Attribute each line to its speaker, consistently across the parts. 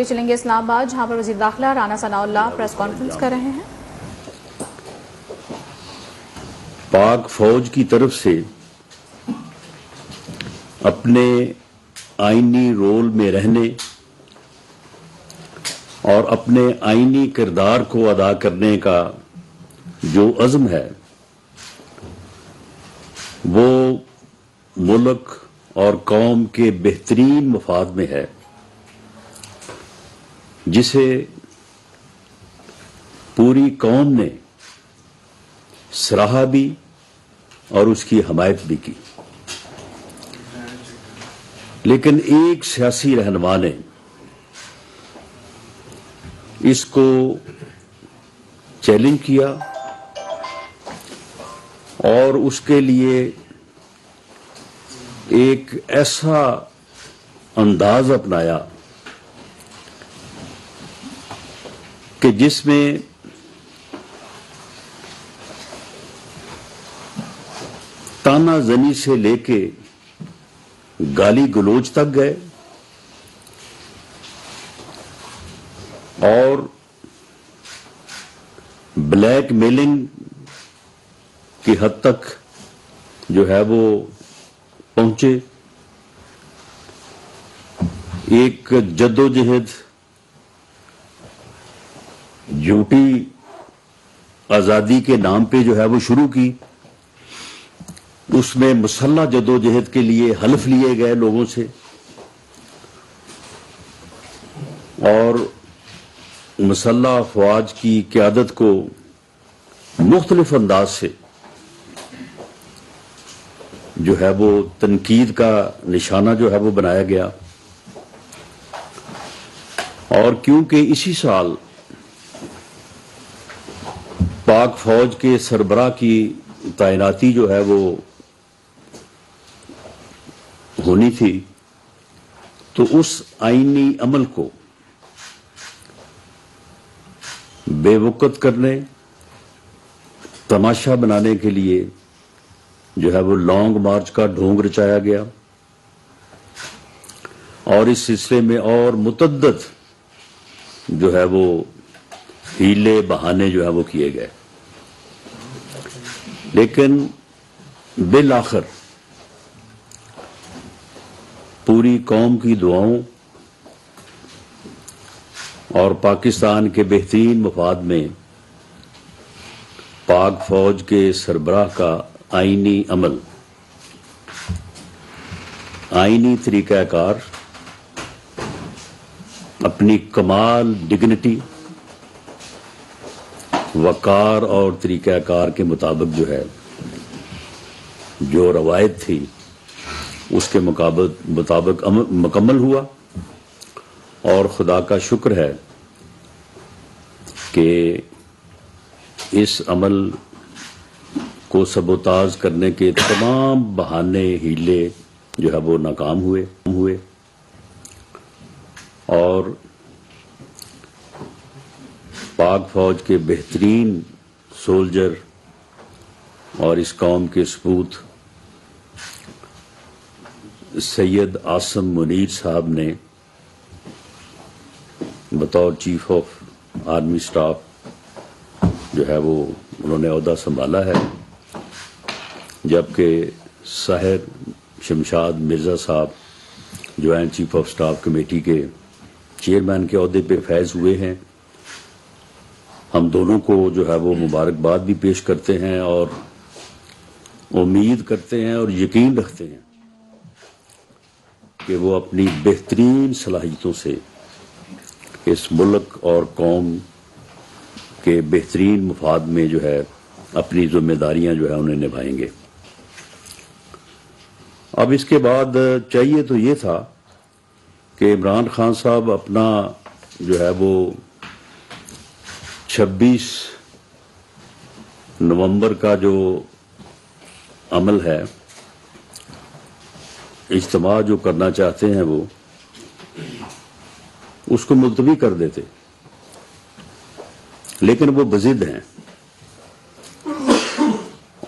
Speaker 1: چلیں گے اسلام آباد، جہاں پر وزیر داخلہ Rana Sanaullah press conference کر رہے ہیں۔
Speaker 2: پاک فوج کی طرف سے اپنے آئینی رول میں رہنے اور اپنے آئینی کردار کو ادا کرنے کا جو عزم ہے وہ ملک اور قوم کے بہترین مفاد میں ہے، جسے پوری قوم نے سراہا بھی اور اس کی حمایت بھی کی، لیکن ایک سیاسی رہنما نے اس کو چیلنج کیا اور اس کے لیے ایک ایسا انداز اپنایا کہ جس میں تانا زنی سے لے کے گالی گلوچ تک گئے اور بلیک میلنگ کی حد تک جو ہے وہ پہنچے۔ ایک جدوجہد جھوٹی آزادی کے نام پہ جو ہے وہ شروع کی، اس میں مسلح جدوجہد کے لیے حلف لیے گئے لوگوں سے، اور مسلح افواج کی قیادت کو مختلف انداز سے جو ہے وہ تنقید کا نشانہ جو ہے وہ بنایا گیا۔ اور کیونکہ اسی سال پاک فوج کے سربراہ کی تعیناتی جو ہے وہ ہونی تھی، تو اس آئینی عمل کو بے وقت کرنے، تماشا بنانے کے لیے جو ہے وہ لانگ مارچ کا ڈھونگ رچایا گیا، اور اس سلسلے میں اور متعدد جو ہے وہ ہیلے بہانے جو ہے وہ کیے گئے، لیکن بالآخر پوری قوم کی دعاؤں اور پاکستان کے بہترین مفاد میں پاک فوج کے سربراہ کا آئینی عمل، آئینی طریقہ کار اپنی کمال ڈگنیٹی، وقار اور طریقہ کار کے مطابق جو ہے جو روایت تھی اس کے مطابق مکمل ہوا، اور خدا کا شکر ہے کہ اس عمل کو سبوتاژ کرنے کے تمام بہانے ہیلے جو ہے وہ ناکام ہوئے، اور پاک فوج کے بہترین سولجر اور اس قوم کے سپوت سید عاصم منیر صاحب نے بطور چیف آف آرمی سٹاف جو ہے وہ انہوں نے عہدہ سنبھالا ہے، جبکہ ساحر شمشاد مرزا صاحب joint chief of staff committee کے چیئرمین کے عہدے پہ فائز ہوئے ہیں۔ ہم دونوں کو جو ہے وہ مبارکباد بھی پیش کرتے ہیں اور امید کرتے ہیں اور یقین رکھتے ہیں کہ وہ اپنی بہترین صلاحیتوں سے اس ملک اور قوم کے بہترین مفاد میں جو ہے اپنی ذمہ داریاں جو ہے انہیں نبھائیں گے۔ اب اس کے بعد چاہیے تو یہ تھا کہ عمران خان صاحب اپنا جو ہے وہ 26 نومبر کا جو عمل ہے، اجتماع جو کرنا چاہتے ہیں وہ اس کو ملتوی کر دیتے، لیکن وہ بضد ہیں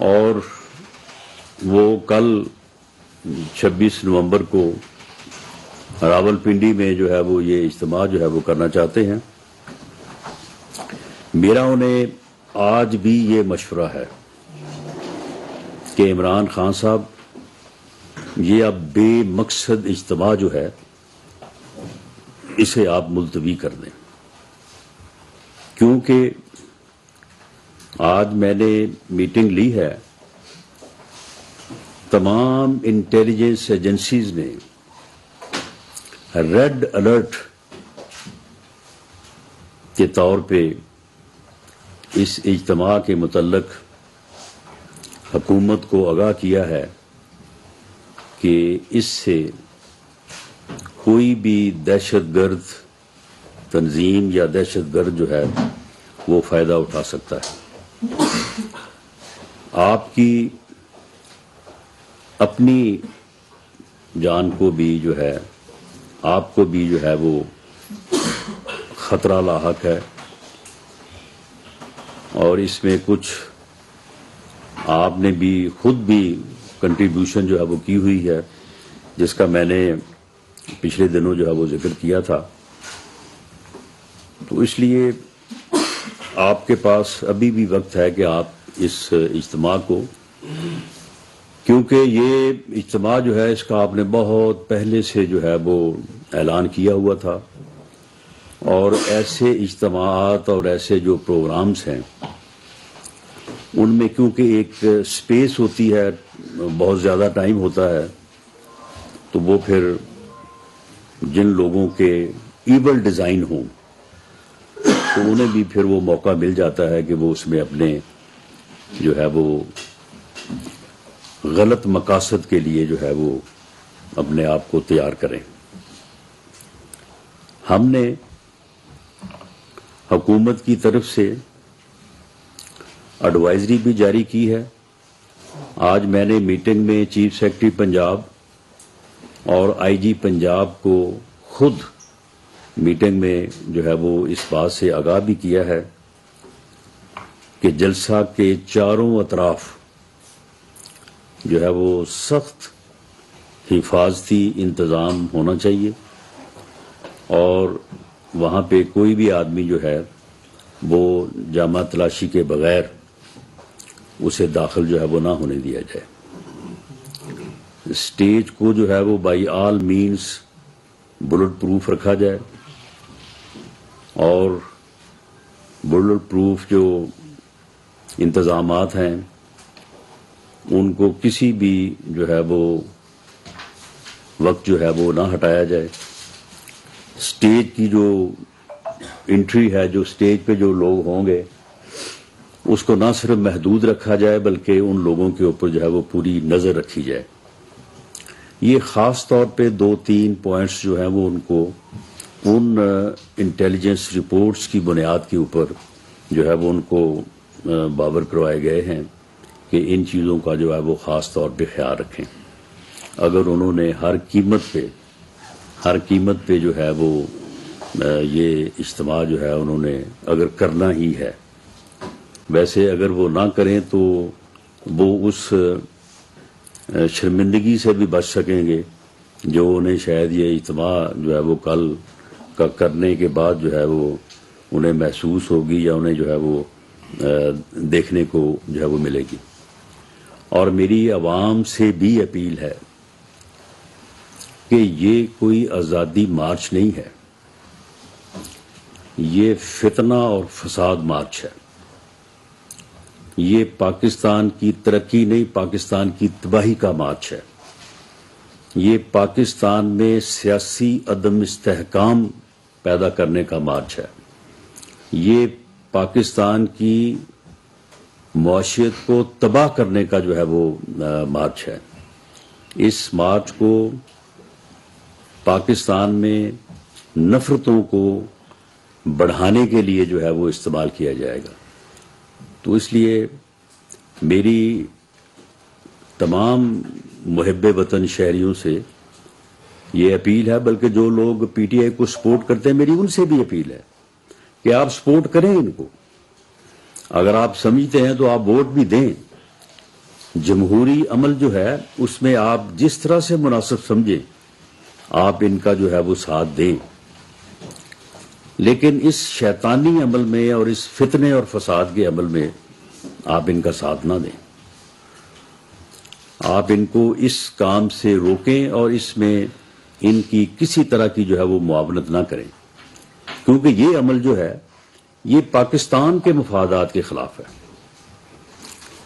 Speaker 2: اور وہ کل 26 نومبر کو راولپنڈی میں جو ہے وہ یہ اجتماع جو ہے وہ کرنا چاہتے ہیں. میرا انہیں آج بھی یہ مشورہ ہے کہ عمران خان صاحب یہ اب بے مقصد اجتماع جو ہے اسے آپ ملتوی کر دیں، کیونکہ آج میں نے میٹنگ لی ہے، تمام انٹیلیجنس ایجنسیز نے ریڈ الرٹ کے طور پہ اس اجتماع کے متعلق حکومت کو آگاہ کیا ہے کہ اس سے کوئی بھی دہشت گرد تنظیم یا دہشت گرد جو ہے وہ فائدہ اٹھا سکتا ہے. آپ کی اپنی جان کو بھی جو ہے، آپ کو بھی جو ہے وہ خطرہ لاحق ہے، اور اس میں کچھ آپ نے بھی خود بھی کنٹریبیوشن جو ہے وہ کی ہوئی ہے، جس کا میں نے پچھلے دنوں جو ہے وہ ذکر کیا تھا. تو اس لیے آپ کے پاس ابھی بھی وقت ہے کہ آپ اس اجتماع کو، کیونکہ یہ اجتماع جو ہے اس کا آپ نے بہت پہلے سے جو ہے وہ اعلان کیا ہوا تھا، اور ایسے اجتماعات اور ایسے جو پروگرامز ہیں ان میں کیونکہ ایک سپیس ہوتی ہے، بہت زیادہ ٹائم ہوتا ہے، تو وہ پھر جن لوگوں کے ایول ڈیزائن ہوں تو انہیں بھی پھر وہ موقع مل جاتا ہے کہ وہ اس میں اپنے جو ہے وہ غلط مقاصد کے لیے جو ہے وہ اپنے آپ کو تیار کریں. ہم نے حکومت کی طرف سے ایڈوائزری بھی جاری کی ہے. آج میں نے میٹنگ میں چیف سیکرٹری پنجاب اور آئی جی پنجاب کو خود میٹنگ میں جو ہے وہ اس بات سے آگاہ بھی کیا ہے کہ جلسہ کے چاروں اطراف جو ہے وہ سخت حفاظتی انتظام ہونا چاہیے، اور وہاں پہ کوئی بھی آدمی جو ہے وہ جامہ تلاشی کے بغیر اسے داخل جو ہے وہ نہ ہونے دیا جائے. اسٹیج کو جو ہے وہ by all means bullet proof رکھا جائے، اور بلٹ پروف جو انتظامات ہیں ان کو کسی بھی جو ہے وہ وقت جو ہے وہ نہ ہٹایا جائے. اسٹیج کی جو انٹری ہے، جو اسٹیج پہ جو لوگ ہوں گے اس کو نہ صرف محدود رکھا جائے بلکہ ان لوگوں کے اوپر جو ہے وہ پوری نظر رکھی جائے. یہ خاص طور پہ 2-3 پوائنٹس جو ہیں وہ ان کو ان انٹیلیجنس رپورٹس کی بنیاد کے اوپر جو ہے وہ ان کو باور کروائے گئے ہیں کہ ان چیزوں کا جو ہے وہ خاص طور پہ خیال رکھیں. اگر انہوں نے ہر قیمت پہ جو ہے وہ یہ اجتماع جو ہے انہوں نے اگر کرنا ہی ہے، ویسے اگر وہ نہ کریں تو وہ اس شرمندگی سے بھی بچ سکیں گے جو انہیں شاید یہ اجتماع جو ہے وہ کل کا کرنے کے بعد جو ہے وہ انہیں محسوس ہوگی یا انہیں جو ہے وہ دیکھنے کو جو ہے وہ ملے گی. اور میری عوام سے بھی اپیل ہے کہ یہ کوئی آزادی مارچ نہیں ہے، یہ فتنہ اور فساد مارچ ہے. یہ پاکستان کی ترقی نہیں، پاکستان کی تباہی کا مارچ ہے. یہ پاکستان میں سیاسی عدم استحکام پیدا کرنے کا مارچ ہے. یہ پاکستان کی معاشیت کو تباہ کرنے کا جو ہے وہ مارچ ہے. اس مارچ کو پاکستان میں نفرتوں کو بڑھانے کے لیے جو ہے وہ استعمال کیا جائے گا. تو اس لیے میری تمام محب وطن شہریوں سے یہ اپیل ہے، بلکہ جو لوگ پی ٹی آئی کو سپورٹ کرتے ہیں میری ان سے بھی اپیل ہے کہ آپ سپورٹ کریں ان کو. اگر آپ سمجھتے ہیں تو آپ ووٹ بھی دیں. جمہوری عمل جو ہے اس میں آپ جس طرح سے مناسب سمجھیں آپ ان کا جو ہے وہ ساتھ دیں، لیکن اس شیطانی عمل میں اور اس فتنے اور فساد کے عمل میں آپ ان کا ساتھ نہ دیں. آپ ان کو اس کام سے روکیں اور اس میں ان کی کسی طرح کی جو ہے وہ معاونت نہ کریں، کیونکہ یہ عمل جو ہے یہ پاکستان کے مفادات کے خلاف ہے،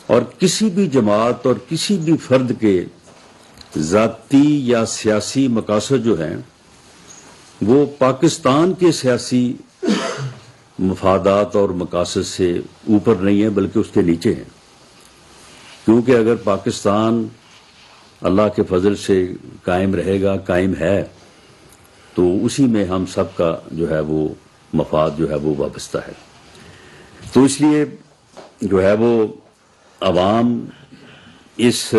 Speaker 2: اور کسی بھی جماعت اور کسی بھی فرد کے ذاتی یا سیاسی مقاصد جو ہیں وہ پاکستان کے سیاسی مفادات اور مقاصد سے اوپر نہیں ہیں بلکہ اس کے نیچے ہیں. کیونکہ اگر پاکستان اللہ کے فضل سے قائم رہے گا، قائم ہے، تو اسی میں ہم سب کا جو ہے وہ مفاد جو ہے وہ وابستہ ہے. تو اس لیے جو ہے وہ عوام اس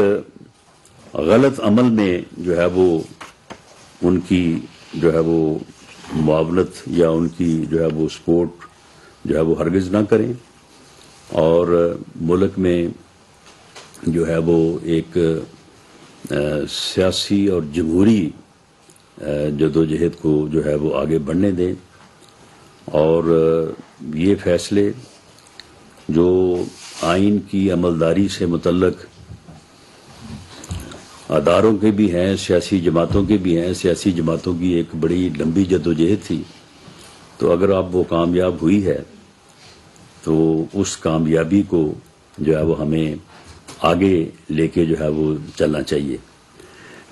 Speaker 2: غلط عمل میں جو ہے وہ ان کی جو ہے وہ معاونت یا ان کی جو ہے وہ سپورٹ جو ہے وہ ہرگز نہ کریں، اور ملک میں جو ہے وہ ایک سیاسی اور جمہوری جدوجہد کو جو ہے وہ آگے بڑھنے دیں. اور یہ فیصلے جو آئین کی عملداری سے متعلق اداروں کے بھی ہیں، سیاسی جماعتوں کے بھی ہیں، سیاسی جماعتوں کی ایک بڑی لمبی جدوجہد تھی، تو اگر اب وہ کامیاب ہوئی ہے تو اس کامیابی کو جو ہے وہ ہمیں آگے لے کے جو ہے وہ چلنا چاہیے.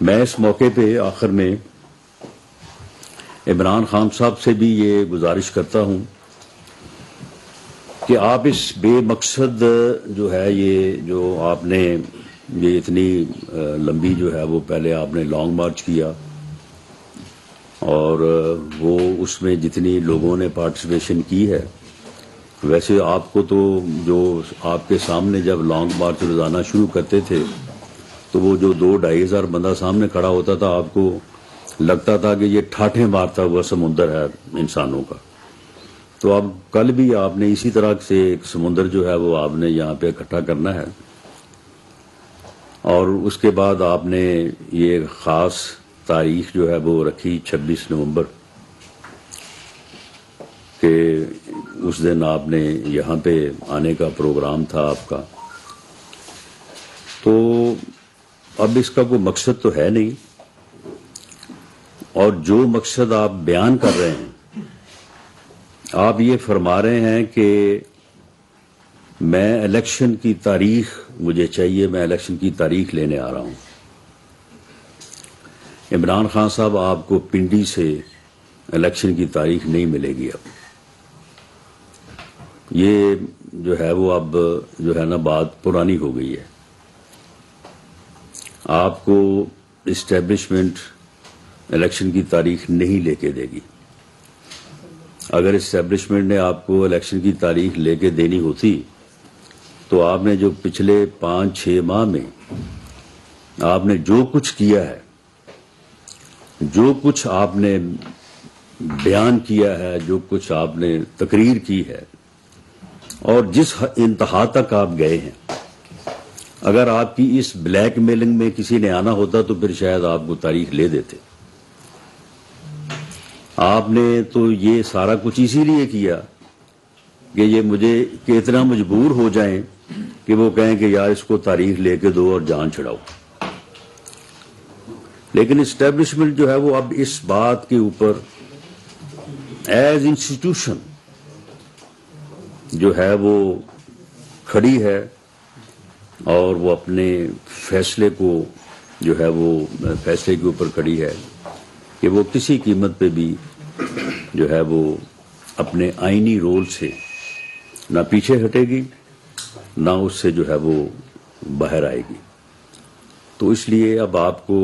Speaker 2: میں اس موقع پہ آخر میں عمران خان صاحب سے بھی یہ گزارش کرتا ہوں کہ آپ اس بے مقصد جو ہے یہ جو آپ نے یہ اتنی لمبی جو ہے وہ پہلے آپ نے لانگ مارچ کیا، اور وہ اس میں جتنی لوگوں نے پارٹیسپیشن کی ہے، ویسے آپ کو تو جو آپ کے سامنے جب لانگ مارچ روزانہ شروع کرتے تھے تو وہ جو 2-2.5 ہزار بندہ سامنے کھڑا ہوتا تھا، آپ کو لگتا تھا کہ یہ ٹھاٹھیں مارتا ہوا سمندر ہے انسانوں کا. تو اب کل بھی آپ نے اسی طرح سے ایک سمندر جو ہے وہ آپ نے یہاں پہ اکٹھا کرنا ہے، اور اس کے بعد آپ نے یہ خاص تاریخ جو ہے وہ رکھی 26 نومبر کہ اس دن آپ نے یہاں پہ آنے کا پروگرام تھا آپ کا. تو اب اس کا کوئی مقصد تو ہے نہیں، اور جو مقصد آپ بیان کر رہے ہیں، آپ یہ فرما رہے ہیں کہ میں الیکشن کی تاریخ مجھے چاہیے، میں الیکشن کی تاریخ لینے آ رہا ہوں. عمران خان صاحب، آپ کو پنڈی سے الیکشن کی تاریخ نہیں ملے گی. اب یہ جو ہے وہ اب جو ہے نا بات پرانی ہو گئی ہے. آپ کو اسٹیبلشمنٹ الیکشن کی تاریخ نہیں لے کے دے گی. اگر اسٹیبلشمنٹ نے آپ کو الیکشن کی تاریخ لے کے دینی ہوتی تو آپ نے جو پچھلے 5-6 ماہ میں آپ نے جو کچھ کیا ہے، جو کچھ آپ نے بیان کیا ہے، جو کچھ آپ نے تقریر کی ہے، اور جس انتہا تک آپ گئے ہیں، اگر آپ کی اس بلیک میلنگ میں کسی نے آنا ہوتا تو پھر شاید آپ کو تاریخ لے دیتے. آپ نے تو یہ سارا کچھ اسی لیے کیا کہ یہ مجھے کہ اتنا مجبور ہو جائیں کہ وہ کہیں کہ یار اس کو تاریخ لے کے دو اور جان چھڑاؤ. لیکن اسٹیبلشمنٹ جو ہے وہ اب اس بات کے اوپر ایز انسٹیٹیوشن جو ہے وہ کھڑی ہے، اور وہ اپنے فیصلے کو جو ہے وہ فیصلے کے اوپر کھڑی ہے کہ وہ کسی قیمت پہ بھی جو ہے وہ اپنے آئینی رول سے نہ پیچھے ہٹے گی، نہ اس سے جو ہے وہ باہر آئے گی. تو اس لیے اب آپ کو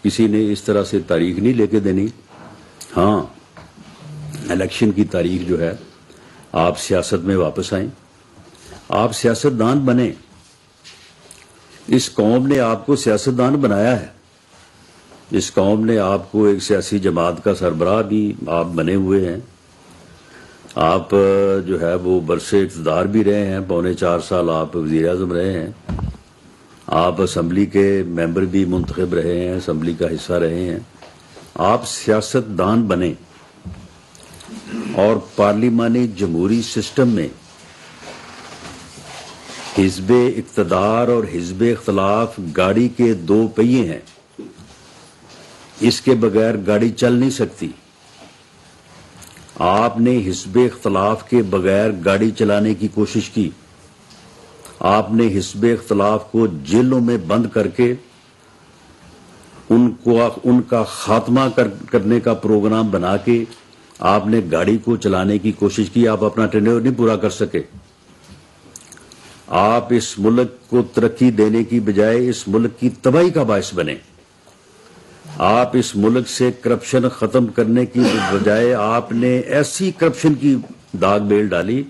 Speaker 2: کسی نے اس طرح سے تاریخ نہیں لے کے دینی. ہاں، الیکشن کی تاریخ جو ہے، آپ سیاست میں واپس آئیں، آپ سیاستدان بنیں. اس قوم نے آپ کو سیاستدان بنایا ہے. اس قوم نے آپ کو ایک سیاسی جماعت کا سربراہ بھی آپ بنے ہوئے ہیں. آپ جو ہے وہ برسے اقتدار بھی رہے ہیں، 4.25 سال آپ وزیر اعظم رہے ہیں. آپ اسمبلی کے ممبر بھی منتخب رہے ہیں، اسمبلی کا حصہ رہے ہیں. آپ سیاست دان بنیں اور پارلیمانی جمہوری سسٹم میں حزب اقتدار اور حزب اختلاف گاڑی کے دو پہیے ہیں، اس کے بغیر گاڑی چل نہیں سکتی۔ آپ نے حزب اختلاف کے بغیر گاڑی چلانے کی کوشش کی، آپ نے حزب اختلاف کو جیلوں میں بند کر کے ان کا خاتمہ کرنے کا پروگرام بنا کے آپ نے گاڑی کو چلانے کی کوشش کی، آپ اپنا ٹینیور نہیں پورا کر سکے۔ آپ اس ملک کو ترقی دینے کی بجائے اس ملک کی تباہی کا باعث بنے۔ آپ اس ملک سے کرپشن ختم کرنے کی بجائے آپ نے ایسی کرپشن کی داغ بیل ڈالی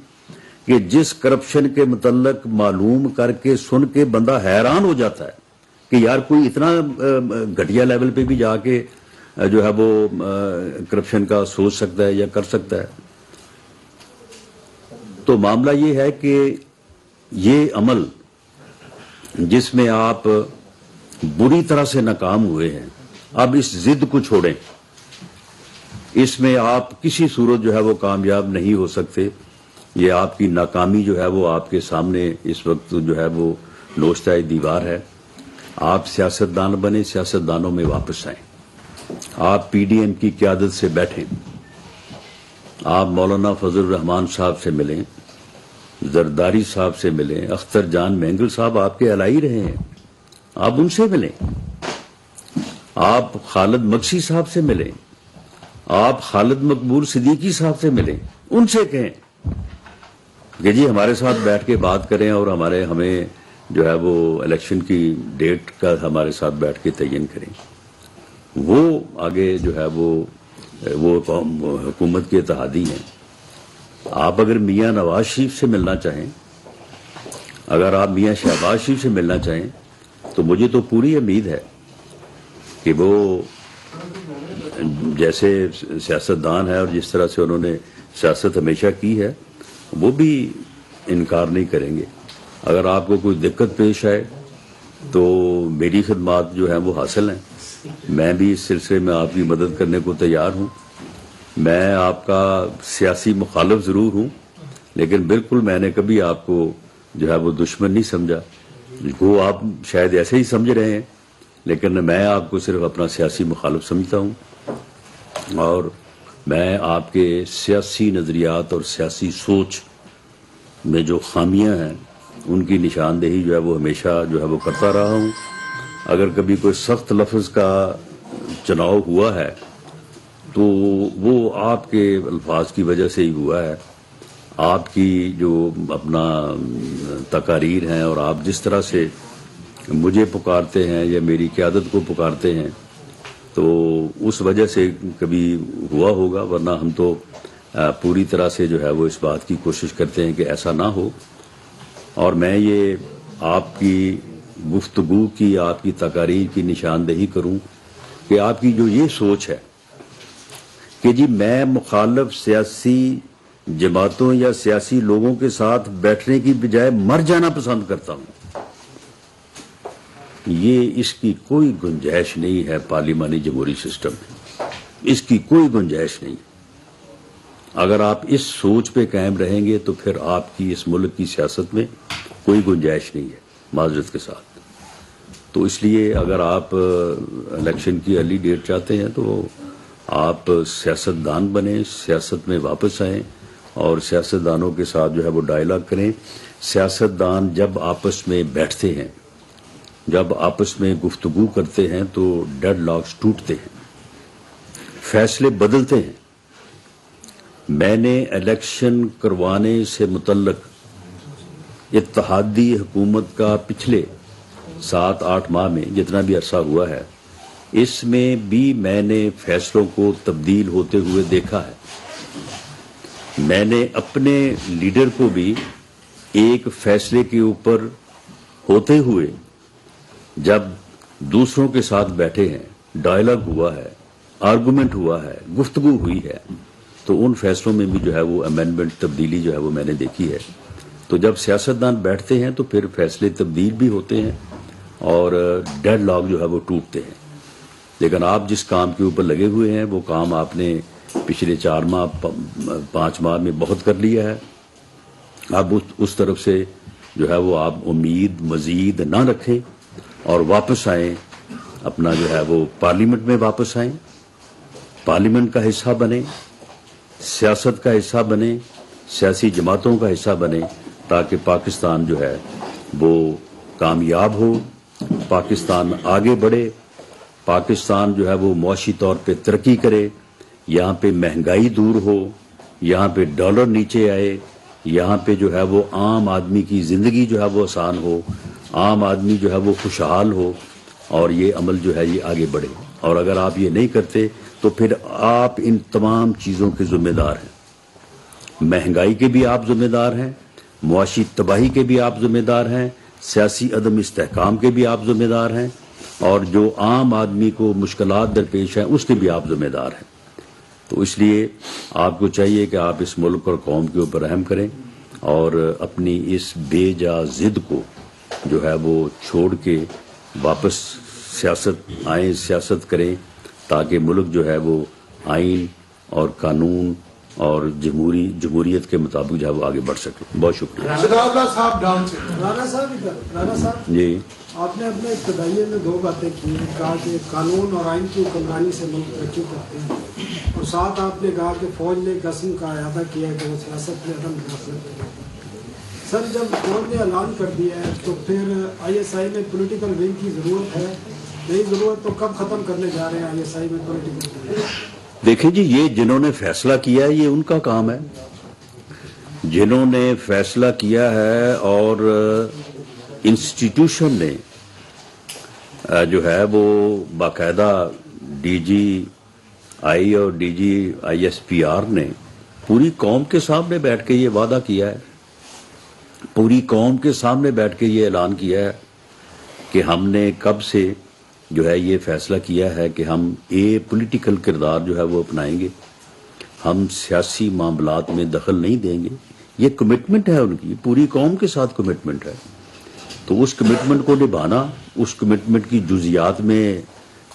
Speaker 2: کہ جس کرپشن کے متعلق معلوم کر کے سن کے بندہ حیران ہو جاتا ہے کہ یار کوئی اتنا گھٹیا لیول پہ بھی جا کے جو ہے وہ کرپشن کا سوچ سکتا ہے یا کر سکتا ہے۔ تو معاملہ یہ ہے کہ یہ عمل جس میں آپ بری طرح سے ناکام ہوئے ہیں، اب اس ضد کو چھوڑیں، اس میں آپ کسی صورت جو ہے وہ کامیاب نہیں ہو سکتے۔ یہ آپ کی ناکامی جو ہے وہ آپ کے سامنے اس وقت جو ہے وہ نوشتہ دیوار ہے۔ آپ سیاست دان بنے، سیاست دانوں میں واپس آئیں، آپ پی ڈی ایم کی قیادت سے بیٹھیں، آپ مولانا فضل الرحمان صاحب سے ملیں، زرداری صاحب سے ملیں، اختر جان مینگل صاحب آپ کے الائی رہے ہیں، آپ ان سے ملیں، آپ خالد مکسی صاحب سے ملیں، آپ خالد مقبول صدیقی صاحب سے ملیں، ان سے کہیں کہ جی ہمارے ساتھ بیٹھ کے بات کریں اور ہمیں جو ہے وہ الیکشن کی ڈیٹ کا ہمارے ساتھ بیٹھ کے تعین کریں۔ وہ آگے جو ہے وہ حکومت کے اتحادی ہیں۔ آپ اگر میاں نواز شریف سے ملنا چاہیں، اگر آپ میاں شہباز شریف سے ملنا چاہیں تو مجھے تو پوری امید ہے کہ وہ جیسے سیاست دان ہے اور جس طرح سے انہوں نے سیاست ہمیشہ کی ہے وہ بھی انکار نہیں کریں گے۔ اگر آپ کو کوئی دقت پیش آئے تو میری خدمات جو ہیں وہ حاصل ہیں، میں بھی اس سلسلے میں آپ کی مدد کرنے کو تیار ہوں۔ میں آپ کا سیاسی مخالف ضرور ہوں، لیکن بالکل میں نے کبھی آپ کو جو ہے وہ دشمن نہیں سمجھا، وہ آپ شاید ایسے ہی سمجھ رہے ہیں، لیکن میں آپ کو صرف اپنا سیاسی مخالف سمجھتا ہوں، اور میں آپ کے سیاسی نظریات اور سیاسی سوچ میں جو خامیاں ہیں ان کی نشاندہی جو ہے وہ ہمیشہ جو ہے وہ کرتا رہا ہوں۔ اگر کبھی کوئی سخت لفظ کا چناؤ ہوا ہے تو وہ آپ کے الفاظ کی وجہ سے ہی ہوا ہے، آپ کی جو اپنا تقاریر ہیں اور آپ جس طرح سے مجھے پکارتے ہیں یا میری قیادت کو پکارتے ہیں تو اس وجہ سے کبھی ہوا ہوگا، ورنہ ہم تو پوری طرح سے جو ہے وہ اس بات کی کوشش کرتے ہیں کہ ایسا نہ ہو۔ اور میں یہ آپ کی گفتگو کی، آپ کی تقاریر کی نشاندہی کروں کہ آپ کی جو یہ سوچ ہے کہ جی میں مخالف سیاسی جماعتوں یا سیاسی لوگوں کے ساتھ بیٹھنے کی بجائے مر جانا پسند کرتا ہوں، یہ اس کی کوئی گنجائش نہیں ہے پارلیمانی جمہوری سسٹم میں، اس کی کوئی گنجائش نہیں۔ اگر آپ اس سوچ پہ قائم رہیں گے تو پھر آپ کی اس ملک کی سیاست میں کوئی گنجائش نہیں ہے، معذرت کے ساتھ۔ تو اس لیے اگر آپ الیکشن کی ارلی ڈیٹ چاہتے ہیں تو آپ سیاست دان بنیں، سیاست میں واپس آئیں اور سیاست دانوں کے ساتھ جو ہے وہ ڈائلاگ کریں۔ سیاست دان جب آپس میں بیٹھتے ہیں، جب آپس میں گفتگو کرتے ہیں تو ڈیڈ لاکس ٹوٹتے ہیں، فیصلے بدلتے ہیں۔ میں نے الیکشن کروانے سے متعلق اتحادی حکومت کا پچھلے 7-8 ماہ میں جتنا بھی عرصہ ہوا ہے، اس میں بھی میں نے فیصلوں کو تبدیل ہوتے ہوئے دیکھا ہے۔ میں نے اپنے لیڈر کو بھی ایک فیصلے کے اوپر ہوتے ہوئے جب دوسروں کے ساتھ بیٹھے ہیں، ڈائلاگ ہوا ہے، آرگومنٹ ہوا ہے، گفتگو ہوئی ہے، تو ان فیصلوں میں بھی جو ہے وہ امینڈمنٹ تبدیلی جو ہے وہ میں نے دیکھی ہے۔ تو جب سیاستدان بیٹھتے ہیں تو پھر فیصلے تبدیل بھی ہوتے ہیں اور ڈیڈ لاک جو ہے وہ ٹوٹتے ہیں۔ لیکن آپ جس کام کے اوپر لگے ہوئے ہیں وہ کام آپ نے پچھلے 4 ماہ 5 ماہ میں بہت کر لیا ہے. اب اس طرف سے جو ہے وہ آپ امید مزید نہ رکھیں اور واپس آئیں, اپنا جو ہے وہ پارلیمنٹ میں واپس آئیں, پارلیمنٹ کا حصہ بنیں, سیاست کا حصہ بنیں, سیاسی جماعتوں کا حصہ بنیں, تاکہ پاکستان جو ہے وہ کامیاب ہو, پاکستان آگے بڑھے, پاکستان جو ہے وہ معاشی طور پہ ترقی کرے, یہاں پہ مہنگائی دور ہو, یہاں پہ ڈالر نیچے آئے, یہاں پہ جو ہے وہ عام آدمی کی زندگی جو ہے وہ آسان ہو, عام آدمی جو ہے وہ خوشحال ہو, اور یہ عمل جو ہے یہ آگے بڑھے. اور اگر آپ یہ نہیں کرتے تو پھر آپ ان تمام چیزوں کے ذمہ دار ہیں. مہنگائی کے بھی آپ ذمہ دار ہیں, معاشی تباہی کے بھی آپ ذمہ دار ہیں, سیاسی عدم استحکام کے بھی آپ ذمہ دار ہیں, اور جو عام آدمی کو مشکلات درپیش ہیں اس کے بھی آپ ذمہ دار ہیں. تو اس لیے آپ کو چاہیے کہ آپ اس ملک اور قوم کے اوپر رحم کریں اور اپنی اس بے جا ضد کو جو ہے وہ چھوڑ کے واپس سیاست آئیں, سیاست کریں, تاکہ ملک جو ہے وہ آئین اور قانون اور جمہوریت کے مطابق جو ہے وہ آگے بڑھ سکے. بہت شکریہ.
Speaker 3: رانا صاحب
Speaker 2: جی,
Speaker 3: آپ نے اپنے ابتدائیے میں 2 باتیں کی, کہا کہ قانون اور آئین کی حکمرانی سے ملک ترقی کرتے ہیں, اور ساتھ آپ نے کہا کہ فوج نے قسم کا اعادہ کیا کہ وہ سیاست میں عدم مداخلت کرے گی. سر, جب فوج نے اعلان کر دیا ہے تو پھر ISI میں پولیٹیکل ونگ کی ضرورت ہے, نہیں ضرورت تو کب ختم کرنے جا رہے ہیں ISI میں پولیٹیکل ونگ؟
Speaker 2: دیکھیں جی, یہ جنہوں نے فیصلہ کیا ہے یہ ان کا کام ہے, جنہوں نے فیصلہ کیا ہے, اور انسٹیٹیوشن نے جو ہے وہ باقاعدہ DGI اور ISPR نے پوری قوم کے سامنے بیٹھ کے یہ وعدہ کیا ہے, پوری قوم کے سامنے بیٹھ کے یہ اعلان کیا ہے کہ ہم نے کب سے جو ہے یہ فیصلہ کیا ہے کہ ہم پولیٹیکل کردار جو ہے وہ اپنائیں گے, ہم سیاسی معاملات میں دخل نہیں دیں گے. یہ کمٹمنٹ ہے ان کی, پوری قوم کے ساتھ کمٹمنٹ ہے. تو اس کمٹمنٹ کو نبھانا, اس کمٹمنٹ کی جزیات میں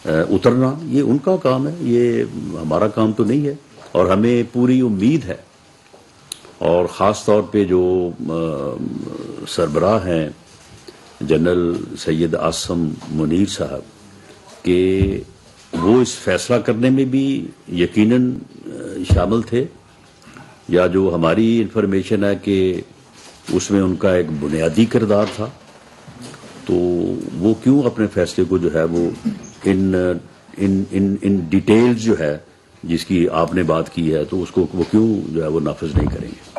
Speaker 2: اترنا, یہ ان کا کام ہے, یہ ہمارا کام تو نہیں ہے. اور ہمیں پوری امید ہے, اور خاص طور پہ جو سربراہ ہیں جنرل سید عاصم منیر صاحب, کہ وہ اس فیصلہ کرنے میں بھی یقیناً شامل تھے, یا جو ہماری انفارمیشن ہے کہ اس میں ان کا ایک بنیادی کردار تھا. تو وہ کیوں اپنے فیصلے کو جو ہے وہ ان ڈیٹیلز جو ہے جس کی آپ نے بات کی ہے, تو اس کو وہ کیوں جو ہے وہ نافذ نہیں کریں گے.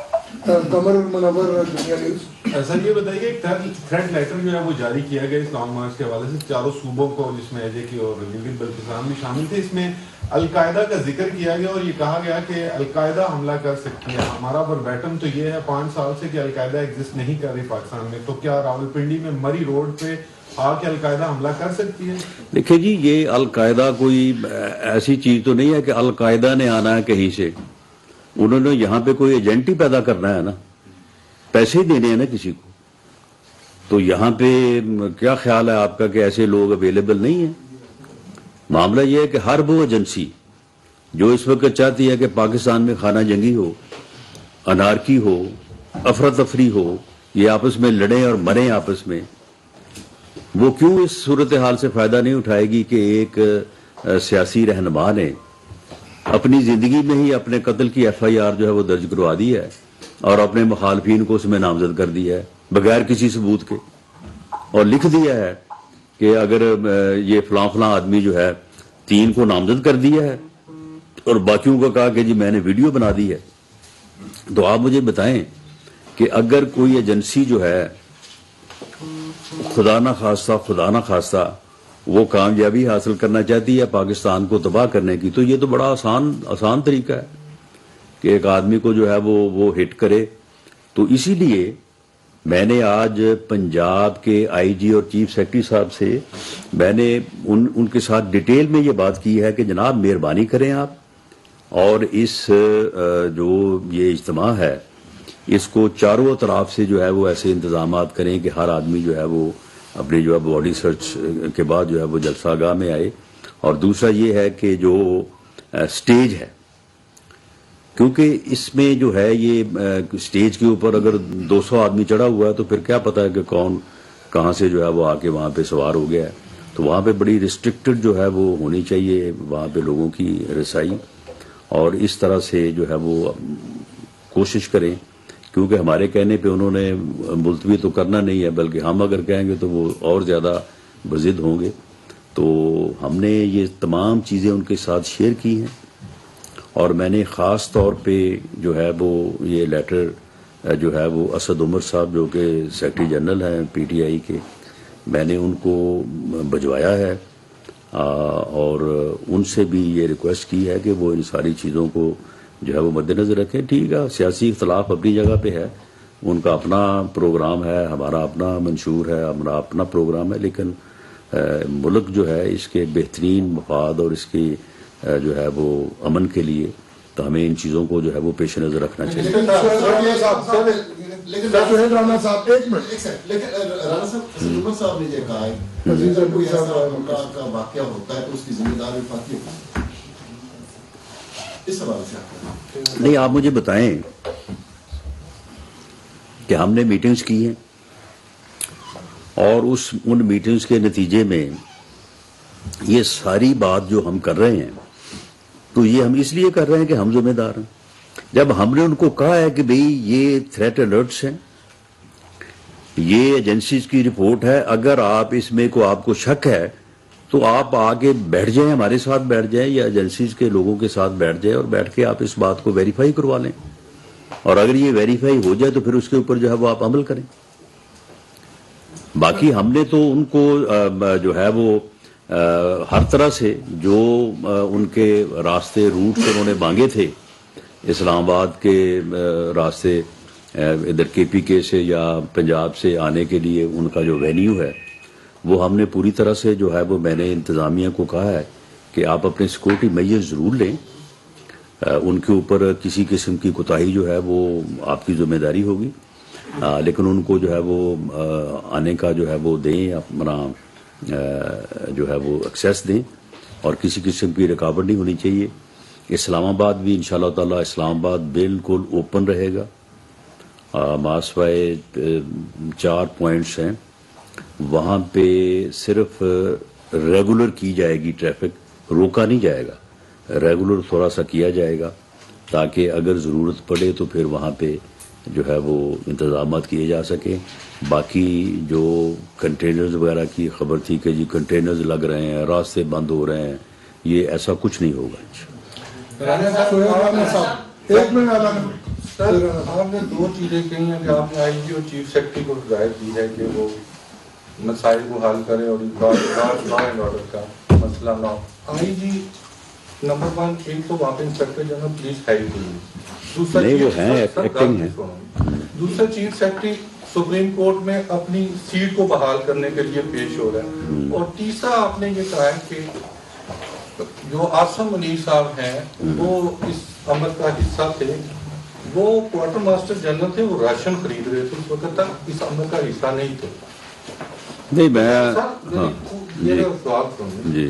Speaker 3: قمر منور, دنیا نیوز.
Speaker 4: سر, یہ بتائیے کہ تھریٹ لیٹر جو ہے وہ جاری کیا گیا اس لانگ مارچ کے حوالے سے 4 صوبوں کو, جس میں AJK اور گلگت بلتستان بھی شامل تھے. اس میں القاعدہ کا ذکر کیا گیا اور یہ کہا گیا کہ القاعدہ حملہ کر سکتی ہے. ہمارا وربیٹم تو یہ ہے 5 سال سے کہ القاعدہ ایگزسٹ نہیں کر رہی پاکستان میں, تو کیا راولپنڈی میں مری روڈ پہ آ کے القاعدہ حملہ کر سکتی ہے؟
Speaker 2: دیکھیں جی, یہ القاعدہ کوئی ایسی چیز تو نہیں ہے کہ القاعدہ نے آنا ہے کہیں سے. انہوں نے یہاں پہ کوئی ایجنٹ ہی پیدا کرنا ہے نا, پیسے ہی دینے ہیں نا کسی کو. تو یہاں پہ کیا خیال ہے آپ کا کہ ایسے لوگ اویلیبل نہیں ہیں؟ معاملہ یہ ہے کہ ہر وہ ایجنسی جو اس وقت چاہتی ہے کہ پاکستان میں خانہ جنگی ہو, انارکی ہو, افراتفری ہو, یہ آپس میں لڑیں اور مریں آپس میں, وہ کیوں اس صورتحال سے فائدہ نہیں اٹھائے گی کہ ایک سیاسی رہنما نے اپنی زندگی میں ہی اپنے قتل کی FIR جو ہے وہ درج کروا دی ہے, اور اپنے مخالفین کو اس میں نامزد کر دیا ہے بغیر کسی ثبوت کے, اور لکھ دیا ہے کہ اگر یہ فلاں فلاں آدمی جو ہے 3 کو نامزد کر دیا ہے, اور باقیوں کو کہا کہ جی میں نے ویڈیو بنا دی ہے. تو آپ مجھے بتائیں کہ اگر کوئی ایجنسی جو ہے خدا نہ خواستہ وہ کامیابی حاصل کرنا چاہتی ہے پاکستان کو تباہ کرنے کی, تو یہ تو بڑا آسان طریقہ ہے کہ ایک آدمی کو جو ہے وہ ہٹ کرے. تو اسی لیے میں نے آج پنجاب کے IG اور چیف سیکرٹری صاحب سے میں نے ان کے ساتھ ڈیٹیل میں یہ بات کی ہے کہ جناب مہربانی کریں آپ, اور اس جو یہ اجتماع ہے اس کو چاروں اطراف سے جو ہے وہ ایسے انتظامات کریں کہ ہر آدمی جو ہے وہ اپنی جو ہے باڈی سرچ کے بعد جو ہے وہ جلسہ گاہ میں آئے, اور دوسرا یہ ہے کہ جو سٹیج ہے، کیونکہ اس میں جو ہے یہ سٹیج کے اوپر اگر 200 آدمی چڑھا ہوا ہے تو پھر کیا پتا ہے کہ کون کہاں سے جو ہے وہ آ کے وہاں پہ سوار ہو گیا ہے. تو وہاں پہ بڑی ریسٹرکٹڈ جو ہے وہ ہونی چاہیے وہاں پہ لوگوں کی رسائی، اور اس طرح سے جو ہے وہ کوشش کریں، کیونکہ ہمارے کہنے پہ انہوں نے ملتوی تو کرنا نہیں ہے، بلکہ ہم اگر کہیں گے تو وہ اور زیادہ بضد ہوں گے. تو ہم نے یہ تمام چیزیں ان کے ساتھ شیئر کی ہیں، اور میں نے خاص طور پہ جو ہے وہ یہ لیٹر جو ہے وہ اسد عمر صاحب جو کہ سیکرٹری جنرل ہیں پی ٹی آئی کے، میں نے ان کو بھجوایا ہے، اور ان سے بھی یہ ریکویسٹ کی ہے کہ وہ ان ساری چیزوں کو جو ہے وہ مد نظر رکھیں. ٹھیک ہے، سیاسی اختلاف اپنی جگہ پہ ہے، ان کا اپنا پروگرام ہے، ہمارا اپنا منشور ہے، ہمارا اپنا پروگرام ہے، لیکن ملک جو ہے اس کے بہترین مفاد اور اس کی جو ہے وہ امن کے لیے تو ہمیں ان چیزوں کو جو ہے وہ پیش نظر رکھنا چاہیے.
Speaker 5: لیکن رانا صاحب نے یہ کہا ہے کہ کوئی ایسا حملہ کا واقعہ ہوتا ہے تو اس کی ذمہ دار وفاقی حکومت. اس حوالے سے
Speaker 2: نہیں، آپ مجھے بتائیں کہ ہم نے میٹنگز کی ہیں، اور ان میٹنگز کے نتیجے میں یہ ساری بات جو ہم کر رہے ہیں تو یہ ہم اس لیے کر رہے ہیں کہ ہم ذمہ دار ہیں. جب ہم نے ان کو کہا ہے کہ بھئی یہ تھریٹ الرٹس ہیں، یہ ایجنسیز کی رپورٹ ہے، اگر آپ اس میں کو آپ کو شک ہے تو آپ آگے بیٹھ جائیں، ہمارے ساتھ بیٹھ جائیں یا ایجنسیز کے لوگوں کے ساتھ بیٹھ جائیں، اور بیٹھ کے آپ اس بات کو ویریفائی کروا لیں، اور اگر یہ ویریفائی ہو جائے تو پھر اس کے اوپر جو ہے وہ آپ عمل کریں. باقی ہم نے تو ان کو جو ہے وہ ہر طرح سے جو ان کے راستے روٹس انہوں نے مانگے تھے، اسلام آباد کے راستے ادھر کے پی کے سے یا پنجاب سے آنے کے لیے ان کا جو وینیو ہے وہ ہم نے پوری طرح سے جو ہے وہ میں نے انتظامیہ کو کہا ہے کہ آپ اپنے سیکورٹی میجر ضرور لیں، ان کے اوپر کسی قسم کی کوتاہی جو ہے وہ آپ کی ذمہ داری ہوگی، لیکن ان کو جو ہے وہ آنے کا جو ہے وہ دیں، اپنا جو ہے وہ ایکسیس دیں، اور کسی قسم کی رکاوٹ نہیں ہونی چاہیے. اسلام آباد بھی انشاءاللہ تعالی اسلام آباد بالکل اوپن رہے گا، ماسوائے 4 پوائنٹس ہیں، وہاں پہ صرف ریگولر کی جائے گی، ٹریفک روکا نہیں جائے گا، ریگولر تھوڑا سا کیا جائے گا تاکہ اگر ضرورت پڑے تو پھر وہاں پہ جو ہے وہ انتظامات کیے جا سکیں. باقی جو کنٹینرز وغیرہ کی خبر تھی کہ جی کنٹینرز لگ رہے ہیں، راستے بند ہو رہے ہیں، یہ ایسا کچھ نہیں ہوگا.
Speaker 6: ایک منٹ سر، آپ نے 2 چیزیں کہی ہیں کہ آپ نے آئی جی اور چیف سیکرٹری کو ہدایت دی ہے کہ وہ مسائل کو حل کریں اور لا اینڈ آرڈر کا مسئلہ نہ ہو. آئی جی نمبر 1 ایک تو وہاں پہ انسپیکٹر جنرل پولیس ہے ہی نہیں، دوسرا چیف سیکرٹری سپریم کورٹ میں اپنی سیٹ کو بحال کرنے کے لیے پیش ہو رہا ہے، اور تیسرا آپ نے یہ کہا ہے کہ جو عاصم منیر صاحب ہیں وہ اس عمل کا حصہ تھے، وہ کوارٹر ماسٹر جنرل تھے، وہ راشن خرید رہے تھے، اس وقت تک اس عمل کا حصہ نہیں تھے.
Speaker 2: نہیں
Speaker 6: میرا سوال سنیں،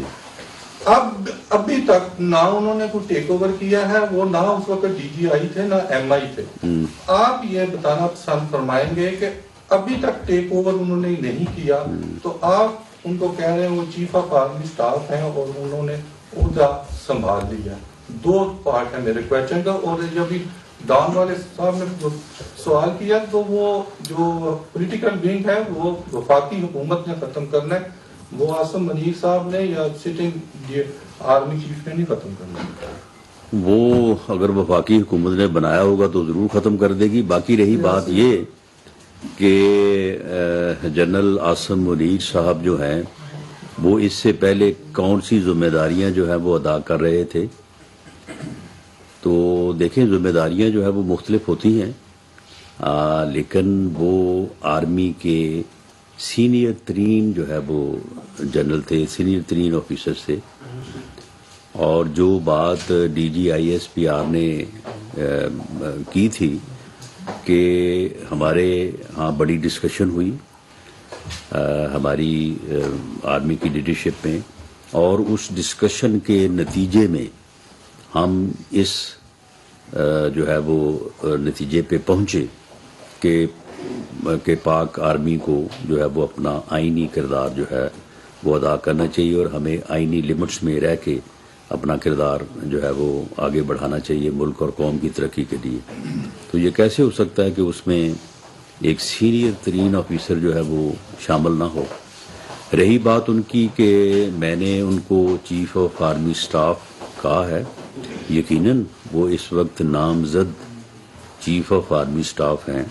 Speaker 6: ابھی تک نہ انہوں نے کوئی ٹیک اوور کیا ہے، وہ نہ اس وقت ڈی جی آئی تھے نہ ایم آئی تھے. آپ یہ بتانا پسند فرمائیں گے کہ ابھی تک ٹیک اوور انہوں نے نہیں کیا، تو آپ ان کو کہہ رہے ہیں وہ چیف آف آرمی سٹاف ہیں اور انہوں نے عہدہ سنبھال لیا. 2 پارٹ ہے میرے کویسچن کا، اور جب ڈان والے صاحب نے جو سوال کیا تو وہ جو پولیٹیکل ونگ ہے وہ وفاقی حکومت نے ختم کرنا ہے، وہ عاصم منیر صاحب نے یا سٹنگ آرمی چیف نے نہیں ختم کرنا.
Speaker 2: وہ اگر وفاقی حکومت نے بنایا ہوگا تو ضرور ختم کر دے گی. باقی رہی بات یہ کہ جنرل عاصم منیر صاحب جو ہیں وہ اس سے پہلے کون سی ذمہ داریاں جو ہیں وہ ادا کر رہے تھے، تو دیکھیں ذمہ داریاں جو ہے وہ مختلف ہوتی ہیں، لیکن وہ آرمی کے سینئر ترین جو ہے وہ جنرل تھے، سینئر ترین آفیسر تھے. اور جو بات D G I S P R نے کی تھی کہ ہمارے ہاں بڑی ڈسکشن ہوئی ہماری آرمی کی لیڈرشپ میں، اور اس ڈسکشن کے نتیجے میں ہم اس جو ہے وہ نتیجے پہ پہنچے کہ پاک آرمی کو جو ہے وہ اپنا آئینی کردار جو ہے وہ ادا کرنا چاہیے اور ہمیں آئینی لیمٹس میں رہ کے اپنا کردار جو ہے وہ آگے بڑھانا چاہیے ملک اور قوم کی ترقی کے لیے. تو یہ کیسے ہو سکتا ہے کہ اس میں ایک سینئر ترین آفیسر جو ہے وہ شامل نہ ہو. رہی بات ان کی کہ میں نے ان کو چیف آف آرمی اسٹاف کہا ہے، یقیناً وہ اس وقت نامزد چیف آف آرمی اسٹاف ہیں.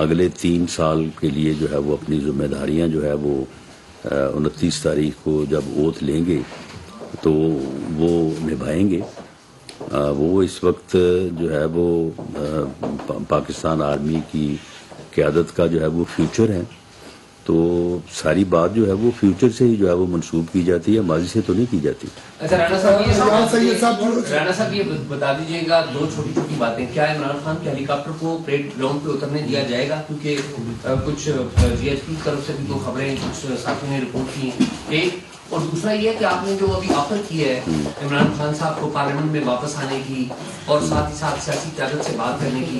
Speaker 2: اگلے 3 سال کے لیے جو ہے وہ اپنی ذمہ داریاں جو ہے وہ 29 تاریخ کو جب اوتھ لیں گے تو وہ نبھائیں گے. وہ اس وقت جو ہے وہ پاکستان آرمی کی قیادت کا جو ہے وہ فیوچر ہے. تو ساری بات جو ہے وہ فیوچر سے ہی جو ہے وہ منسوب کی جاتی ہے، ماضی سے تو نہیں کی جاتی.
Speaker 7: اچھا رانا صاحب یہ بتا دیجیے گا 2 چھوٹی چھوٹی باتیں. کیا عمران خان کے ہیلی کاپٹر کو پریڈ گراؤنڈ پہ اترنے دیا جائے گا؟ کیونکہ کچھ جی ایس پی کی طرف سے بھی 2 خبریں کچھ ساتھیوں نے رپورٹ کی ہیں. ایک اور دوسرا یہ ہے کہ آپ نے جو ابھی آفر کی ہے عمران خان صاحب کو پارلیمنٹ میں واپس آنے کی اور ساتھ ہی ساتھ سیاسی قیادت سے بات کرنے کی،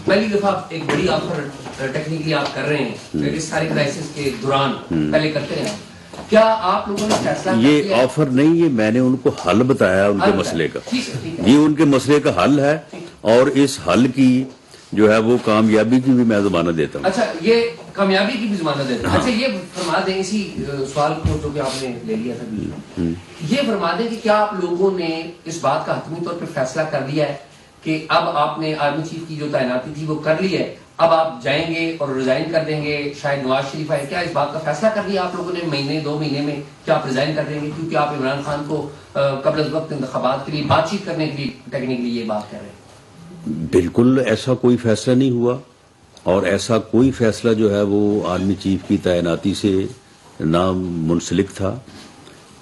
Speaker 7: پہلی دفعہ ایک بڑی آفر ٹیکنیکلی آپ کر رہے ہیں اس سارے کرائسس کے دوران، پہلے کرتے رہے. کیا آپ لوگوں نے فیصلہ
Speaker 2: یہ آفر نہیں، یہ میں نے ان کو حل بتایا ان کے مسئلے کا. یہ ان کے مسئلے کا حل ہے اور اس حل کی جو ہے وہ کامیابی کی بھی میں ضمانت دیتا ہوں.
Speaker 7: اچھا یہ کامیابی کی بھی ضمانت دیتا ہوں. اچھا یہ فرما دیں اسی سوال کو جو کہ آپ نے لے لیا تھا، یہ فرما دیں کہ کیا آپ لوگوں نے اس بات کا حتمی طور پہ فیصلہ کر لیا ہے کہ اب آپ نے آرمی چیف کی جو تعیناتی تھی وہ کر لی ہے، اب آپ جائیں گے اور ریزائن کر دیں گے؟ شاید نواز شریف آئے، کیا اس بات کا فیصلہ کر لیا آپ لوگوں نے مہینے 2 مہینے میں کہ آپ ریزائن کر دیں گے کیونکہ آپ عمران خان کو قبل از وقت انتخابات کے لیے بات چیت کرنے کے لیے ٹیکنیکلی یہ بات کر رہے ہیں؟
Speaker 2: بالکل ایسا کوئی فیصلہ نہیں ہوا اور ایسا کوئی فیصلہ جو ہے وہ آرمی چیف کی تعیناتی سے نہ منسلک تھا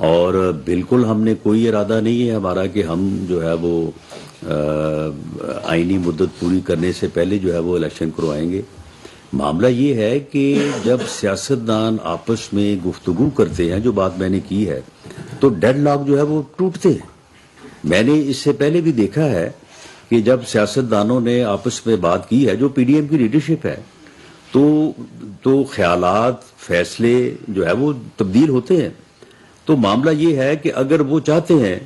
Speaker 2: اور بالکل ہم نے کوئی ارادہ نہیں ہے ہمارا کہ ہم جو ہے وہ آئینی مدت پوری کرنے سے پہلے جو ہے وہ الیکشن کروائیں گے. معاملہ یہ ہے کہ جب سیاستدان آپس میں گفتگو کرتے ہیں، جو بات میں نے کی ہے، تو ڈیڈ لاک جو ہے وہ ٹوٹتے ہیں. میں نے اس سے پہلے بھی دیکھا ہے کہ جب سیاستدانوں نے آپس میں بات کی ہے، جو پی ڈی ایم کی لیڈرشپ ہے، تو خیالات، فیصلے جو ہے وہ تبدیل ہوتے ہیں. تو معاملہ یہ ہے کہ اگر وہ چاہتے ہیں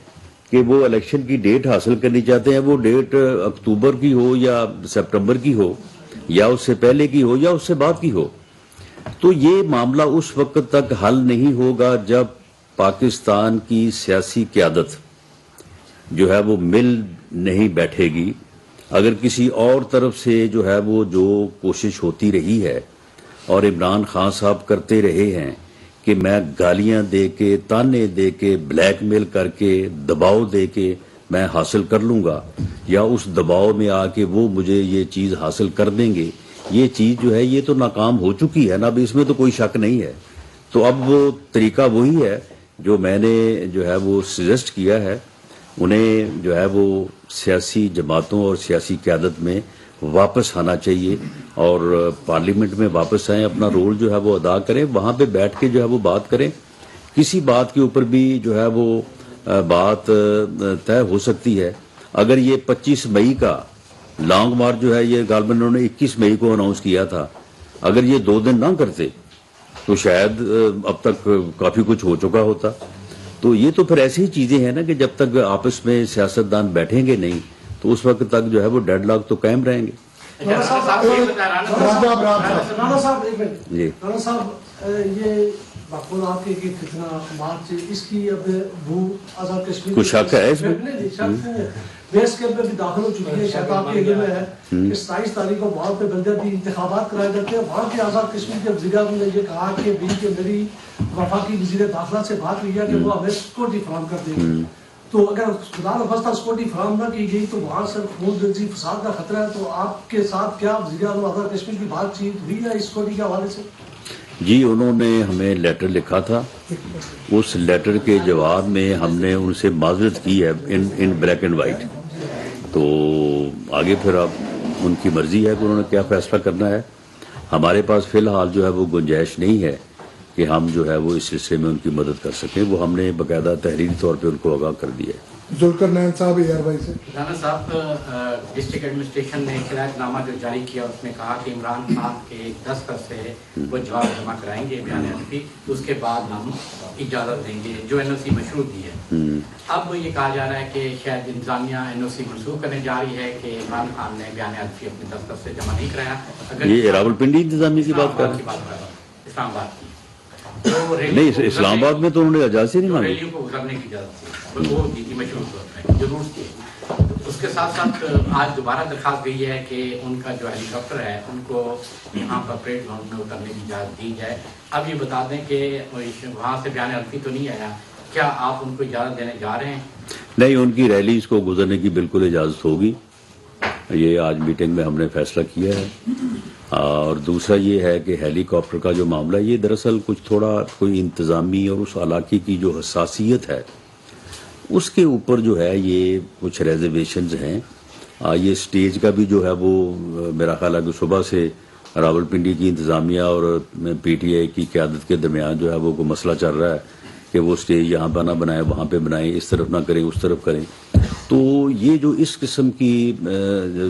Speaker 2: کہ وہ الیکشن کی ڈیٹ حاصل کرنی چاہتے ہیں، وہ ڈیٹ اکتوبر کی ہو یا سپٹمبر کی ہو یا اس سے پہلے کی ہو یا اس سے بعد کی ہو، تو یہ معاملہ اس وقت تک حل نہیں ہوگا جب پاکستان کی سیاسی قیادت جو ہے وہ مل نہیں بیٹھے گی. اگر کسی اور طرف سے جو ہے وہ جو کوشش ہوتی رہی ہے اور عمران خان صاحب کرتے رہے ہیں کہ میں گالیاں دے کے، تانے دے کے، بلیک میل کر کے، دباؤ دے کے میں حاصل کر لوں گا یا اس دباؤ میں آ کے وہ مجھے یہ چیز حاصل کر دیں گے، یہ چیز جو ہے یہ تو ناکام ہو چکی ہے نا، اب اس میں تو کوئی شک نہیں ہے. تو اب وہ طریقہ وہی ہے جو میں نے جو ہے وہ سجیسٹ کیا ہے. انہیں جو ہے وہ سیاسی جماعتوں اور سیاسی قیادت میں واپس آنا چاہیے اور پارلیمنٹ میں واپس آئیں، اپنا رول جو ہے وہ ادا کریں، وہاں پہ بیٹھ کے جو ہے وہ بات کریں. کسی بات کے اوپر بھی جو ہے وہ بات طے ہو سکتی ہے. اگر یہ 25 مئی کا لانگ مارچ جو ہے یہ غالباً انہوں نے 21 مئی کو اناؤنس کیا تھا، اگر یہ 2 دن نہ کرتے تو شاید اب تک کافی کچھ ہو چکا ہوتا. تو یہ تو پھر ایسی ہی چیزیں ہیں نا کہ جب تک آپس میں سیاستدان بیٹھیں گے نہیں تو اس وقت تک جو ہے وہ ڈیڈ لاک تو قائم رہیں گے.
Speaker 3: رانا صاحب یہ مقبولات کے کتنا مارچ اس کی اب وہ آزاد کشمیر
Speaker 2: کچھ شک ہے اس میں؟
Speaker 3: بیس کیمپ میں بھی داخل ہو چکی ہے، شاید آپ کے علم میں ہے کہ 27 تاریخ کو وہاں پہ بلدیاتی انتخابات کرائے جاتے ہیں. وہاں کے آزاد کشمیر کے وزیر اعظم نے یہ کہا کہ میری وفاقی وزیر داخلہ سے بات ہوئی ہے کہ وہ ہمیں سیکورٹی فراہم کر دیں گے. تو اگر خدا نخواستہ سیکورٹی فراہم نہ کی گئی تو وہاں سے خون ریزی فساد کا خطرہ ہے. تو آپ کے ساتھ کیا وزیر اعظم آزاد کشمیر کی بات چیت ہوئی ہے اس سیکورٹی کے حوالے سے؟
Speaker 2: جی انہوں نے ہمیں لیٹر لکھا تھا، اس لیٹر کے جواب میں ہم نے ان سے معذرت کی ہے ان بلیک اینڈ وائٹ. تو آگے پھر اب ان کی مرضی ہے کہ انہوں نے کیا فیصلہ کرنا ہے. ہمارے پاس فی الحال جو ہے وہ گنجائش نہیں ہے کہ ہم جو ہے وہ اس سلسلے میں ان کی مدد کر سکیں. وہ ہم نے باقاعدہ تحریری طور پہ ان کو آگاہ کر دیا ہے.
Speaker 8: ذوالفقار نین صاحب ایئر بائی سے.
Speaker 9: رانا صاحب ڈسٹرکٹ ایڈمنسٹریشن نے ہدایت نامہ جو جاری کیا اس میں کہا کہ عمران خان کے دستخط سے وہ جواب جمع کرائیں گے بیان حلفی, اس کے بعد ہم اجازت دیں گے جو NOC مشروط دی ہے. اب یہ کہا جا رہا ہے کہ شاید انتظامیہ NOC منسوخ کرنے جا رہی ہے کہ عمران خان نے بیان حلفی اپنے دستخط سے جمع نہیں کرایا.
Speaker 2: یہ راولپنڈی انتظامیہ کی بات کر رہے ہیں,
Speaker 9: اسلام آباد کی
Speaker 2: نہیں, اسلام آباد میں تو انہوں نے اجازت ہی نہیں مانگی.
Speaker 9: ریلیوں کو گزرنے کی اجازت تھی, وہ دی تھی مشروط ضرور تھی. اس کے ساتھ ساتھ آج دوبارہ درخواست گئی ہے کہ ان کا جو ہیلی کاپٹر ہے ان کو یہاں پر پریڈ گراؤنڈ میں اترنے کی اجازت دی جائے. اب یہ بتا دیں کہ وہاں سے بیان حلفی تو نہیں آیا, کیا آپ ان کو اجازت دینے جا رہے ہیں؟
Speaker 2: نہیں, ان کی ریلیز کو گزرنے کی بالکل اجازت ہوگی. یہ آج میٹنگ میں ہم نے فیصلہ کیا ہے. اور دوسرا یہ ہے کہ ہیلی کاپٹر کا جو معاملہ ہے یہ دراصل کچھ تھوڑا کوئی انتظامی اور اس علاقے کی جو حساسیت ہے اس کے اوپر جو ہے یہ کچھ ریزرویشنز ہیں. یہ سٹیج کا بھی جو ہے وہ میرا خیال ہے کہ صبح سے راولپنڈی کی انتظامیہ اور PTI کی قیادت کے درمیان جو ہے وہ کوئی مسئلہ چل رہا ہے کہ وہ سٹیج یہاں پہ نہ بنائیں, وہاں پہ بنائیں, اس طرف نہ کریں, اس طرف کریں. تو یہ جو اس قسم کی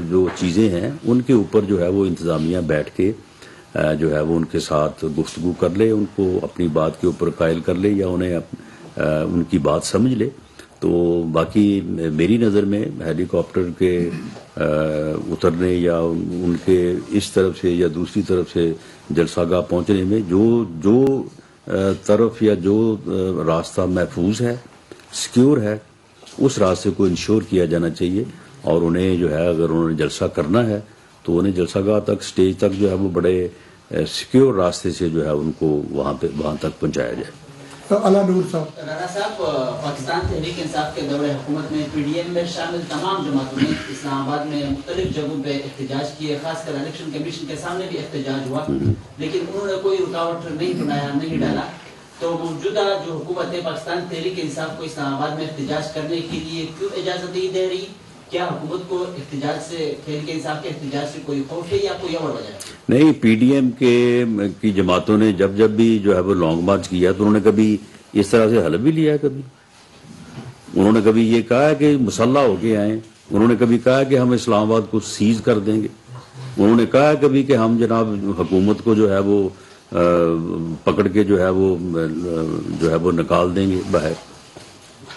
Speaker 2: جو چیزیں ہیں ان کے اوپر جو ہے وہ انتظامیہ بیٹھ کے جو ہے وہ ان کے ساتھ گفتگو کر لے, ان کو اپنی بات کے اوپر قائل کر لے یا انہیں ان کی بات سمجھ لے. تو باقی میری نظر میں ہیلی کاپٹر کے اترنے یا ان کے اس طرف سے یا دوسری طرف سے جلسہ گاہ پہنچنے میں جو طرف یا جو راستہ محفوظ ہے, سیکیور ہے, اس راستے کو انشور کیا جانا چاہیے. اور انہیں جو ہے اگر انہوں نے جلسہ کرنا ہے تو انہیں جلسہ گاہ تک, سٹیج تک جو ہے وہ بڑے سیکیور راستے سے جو ہے ان کو وہاں تک پہنچایا جائے.
Speaker 8: علا نور صاحب.
Speaker 10: رانا صاحب, پاکستان تحریک انصاف کے دور حکومت میں PDM میں شامل تمام جماعتوں نے اسلام آباد میں مختلف جگہوں پہ احتجاج کیے, خاص کر الیکشن کمیشن کے سامنے بھی احتجاج ہوا, لیکن انہوں نے کوئی رکاوٹ نہیں بنایا, نہیں ڈالا. تو موجودہ جو حکومت ہے پاکستان تحریک انصاف کو اسلام آباد میں احتجاج کرنے کے لیے کیوں اجازت نہیں دے رہی؟ کیا حکومت کو احتجاج سے, تحریک انصاف کے احتجاج سے کوئی خوف ہے یا کوئی اور وجہ ہے؟
Speaker 2: نہیں, PDM کی جماعتوں نے جب بھی جو ہے وہ لانگ مارچ کیا تو انہوں نے کبھی اس طرح سے حلف بھی لیا ہے. کبھی انہوں نے کبھی یہ کہا ہے کہ مسلح ہو کے آئیں, انہوں نے کبھی کہا کہ ہم اسلام آباد کو سیز کر دیں گے, انہوں نے کہا کبھی کہ ہم جناب حکومت کو جو ہے وہ پکڑ کے جو ہے وہ نکال دیں گے باہر.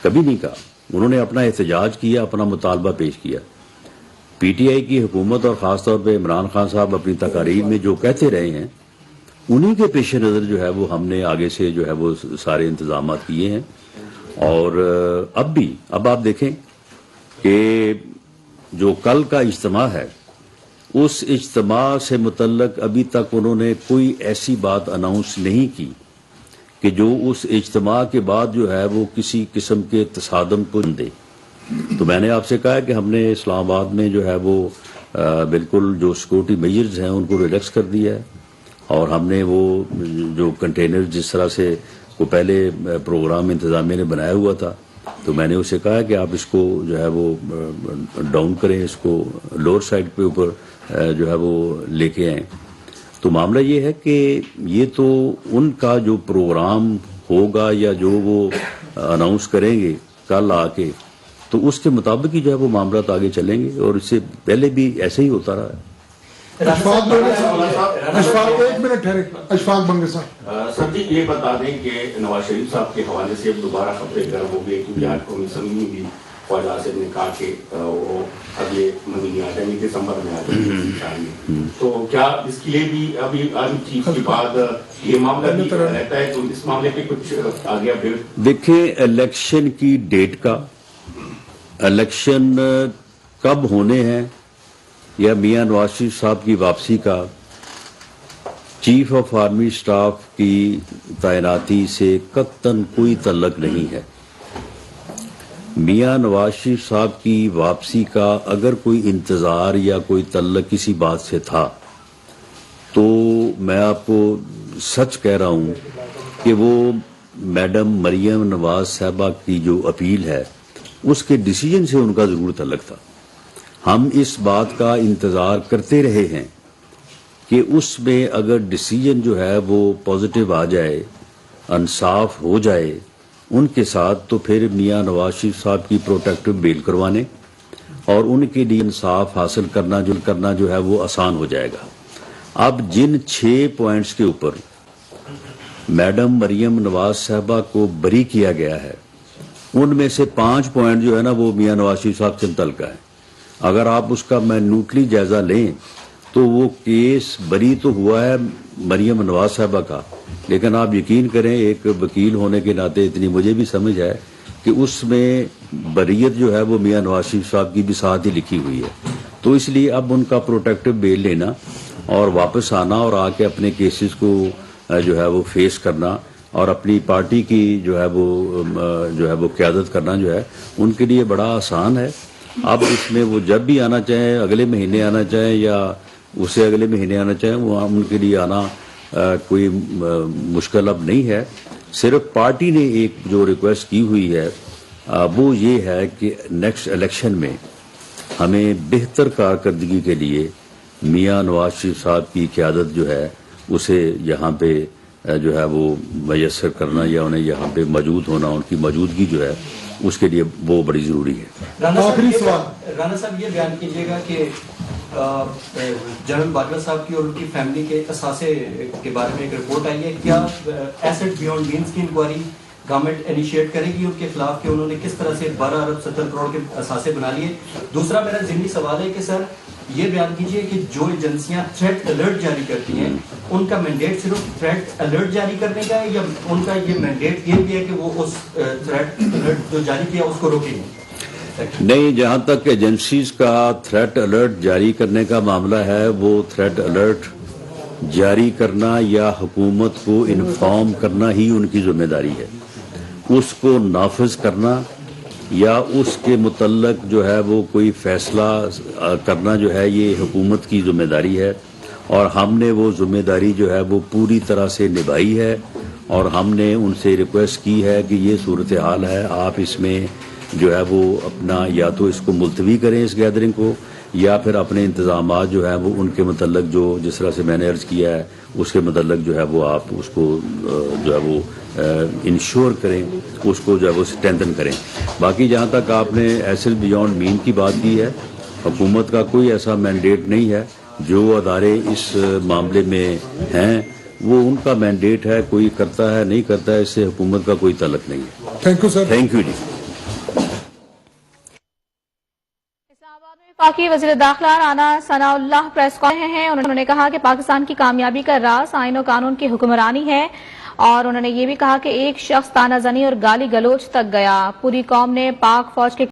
Speaker 2: کبھی نہیں کہا. انہوں نے اپنا احتجاج کیا, اپنا مطالبہ پیش کیا. PTI کی حکومت اور خاص طور پہ عمران خان صاحب اپنی تقاریر میں جو کہتے رہے ہیں انہی کے پیش نظر جو ہے وہ ہم نے آگے سے جو ہے وہ سارے انتظامات کیے ہیں. اور اب آپ دیکھیں کہ جو کل کا اجتماع ہے اس اجتماع سے متعلق ابھی تک انہوں نے کوئی ایسی بات اناؤنس نہیں کی کہ جو اس اجتماع کے بعد جو ہے وہ کسی قسم کے تصادم کو دے. تو میں نے آپ سے کہا کہ ہم نے اسلام آباد میں جو ہے وہ بالکل جو سیکورٹی میجرز ہیں ان کو ریلیکس کر دیا ہے, اور ہم نے وہ جو کنٹینر جس طرح سے کو پہلے پروگرام انتظامیہ نے بنایا ہوا تھا تو میں نے اسے کہا کہ آپ اس کو جو ہے وہ ڈاؤن کریں, اس کو لوور سائڈ پہ اوپر جو ہے وہ لے کے آئیں. تو معاملہ یہ ہے کہ یہ تو ان کا جو پروگرام ہوگا یا جو وہ اناؤنس کریں گے کل آ کے تو اس کے مطابق ہی جو ہے وہ معاملات آگے چلیں گے, اور اس سے پہلے بھی ایسے ہی ہوتا رہا ہے.
Speaker 8: ایک منٹ ٹھہرے. اشفاق بنگے صاحب.
Speaker 11: سر جی یہ بتا دیں کہ نواز شریف صاحب کے حوالے سے دوبارہ خبریں گرم ہو گئی کیونکہ آج قومی اسمبلی بھی خواجہ آصف نے کہا کہ وہ اب یہ مہینے آ جائیں گے, دسمبر میں آ جائیں گے. تو کیا اس کے لیے بھی ابھی چیف کے بعد یہ معاملہ بھی رہتا ہے, تو اس معاملے پہ کچھ آگے اپڈیٹ؟
Speaker 2: دیکھیں, الیکشن کی ڈیٹ کا, الیکشن کب ہونے ہیں یا میاں نواز شریف صاحب کی واپسی کا چیف آف آرمی سٹاف کی تعیناتی سے قطعاً کوئی تعلق نہیں ہے. میاں نواز شریف صاحب کی واپسی کا اگر کوئی انتظار یا کوئی تعلق کسی بات سے تھا تو میں آپ کو سچ کہہ رہا ہوں کہ وہ میڈم مریم نواز صاحبہ کی جو اپیل ہے اس کے ڈیسیجن سے ان کا ضرور تعلق تھا. ہم اس بات کا انتظار کرتے رہے ہیں کہ اس میں اگر ڈیسیجن جو ہے وہ پازیٹیو آ جائے انصاف ہو جائے ان کے ساتھ تو پھر میاں نواز شریف صاحب کی پروٹیکٹیو بیل کروانے اور ان کے لیے انصاف حاصل کرنا جو ہے وہ آسان ہو جائے گا. اب جن 6 پوائنٹس کے اوپر میڈم مریم نواز صاحبہ کو بری کیا گیا ہے ان میں سے 5 پوائنٹ جو ہے نا وہ میاں نواز شریف صاحب سے متعلق ہے. اگر آپ اس کا منوٹلی جائزہ لیں تو وہ کیس بری تو ہوا ہے مریم نواز صاحبہ کا، لیکن آپ یقین کریں ایک وکیل ہونے کے ناطے اتنی مجھے بھی سمجھ ہے کہ اس میں بریت جو ہے وہ میاں نواز شریف صاحب کی بھی ساتھ ہی لکھی ہوئی ہے. تو اس لیے اب ان کا پروٹیکٹیو بیل لینا اور واپس آنا اور آ کے اپنے کیسز کو جو ہے وہ فیس کرنا اور اپنی پارٹی کی جو ہے وہ قیادت کرنا جو ہے ان کے لیے بڑا آسان ہے. اب اس میں وہ جب بھی آنا چاہیں، اگلے مہینے آنا چاہیں یا اسے اگلے مہینے آنا چاہیں، وہ ان کے لیے آنا کوئی مشکل اب نہیں ہے. صرف پارٹی نے ایک جو ریکویسٹ کی ہوئی ہے وہ یہ ہے کہ نیکسٹ الیکشن میں ہمیں بہتر کارکردگی کے لیے میاں نواز شریف صاحب کی قیادت جو ہے اسے یہاں پہ جو ہے وہ میسر کرنا یا انہیں یہاں پہ موجود ہونا، ان کی موجودگی جو ہے اس کے لیے وہ بڑی ضروری ہے.
Speaker 12: رانا صاحب یہ بیان کیجیے گا کہ جنرل باجوہ صاحب کی اور ان کی فیملی کے اثاثے کے بارے میں ایک رپورٹ آئی ہے، کیا ایسٹ بیونڈ مینز کی انکوائری گورنمنٹ انیشیٹ کرے گی ان کے خلاف کہ انہوں نے کس طرح سے 12 ارب 70 کروڑ کے اثاثے بنا لیے؟ دوسرا میرا ضمنی سوال ہے کہ سر یہ بیان کیجئے کہ جو ایجنسیاں تھریٹ الرٹ جاری کرتی ہیں ان کا مینڈیٹ صرف تھریٹ الرٹ جاری کرنے کا ہے یا ان کا یہ مینڈیٹ یہ بھی ہے کہ وہ اس تھریٹ الرٹ جو جاری کیا اس کو روکیں گے؟
Speaker 2: نہیں، جہاں تک ایجنسیز کا تھریٹ الرٹ جاری کرنے کا معاملہ ہے وہ تھریٹ الرٹ جاری کرنا یا حکومت کو انفارم کرنا ہی ان کی ذمہ داری ہے. اس کو نافذ کرنا یا اس کے متعلق جو ہے وہ کوئی فیصلہ کرنا جو ہے یہ حکومت کی ذمہ داری ہے اور ہم نے وہ ذمہ داری جو ہے وہ پوری طرح سے نبھائی ہے اور ہم نے ان سے ریکویسٹ کی ہے کہ یہ صورتحال ہے، آپ اس میں جو ہے وہ اپنا یا تو اس کو ملتوی کریں اس گیدرنگ کو یا پھر اپنے انتظامات جو ہے وہ ان کے متعلق جو جس طرح سے میں نے عرض کیا ہے اس کے متعلق جو ہے وہ آپ اس کو جو ہے وہ انشور کریں، اس کو جو ہے وہ اسٹرینتھن کریں. باقی جہاں تک آپ نے ایسل بیونڈ مین کی بات کی ہے، حکومت کا کوئی ایسا مینڈیٹ نہیں ہے. جو ادارے اس معاملے میں ہیں وہ ان کا مینڈیٹ ہے، کوئی کرتا ہے نہیں کرتا ہے، اس سے حکومت کا کوئی تعلق نہیں ہے.
Speaker 8: Thank you sir.
Speaker 2: Thank you ji.
Speaker 1: وفاقی وزیر داخلہ Rana Sanaullah press conference ہیں. انہوں نے کہا کہ پاکستان کی کامیابی کا راز آئین و قانون کی حکمرانی ہے اور انہوں نے یہ بھی کہا کہ ایک شخص تانہ زنی اور گالی گلوچ تک گیا. پوری قوم نے پاک فوج کے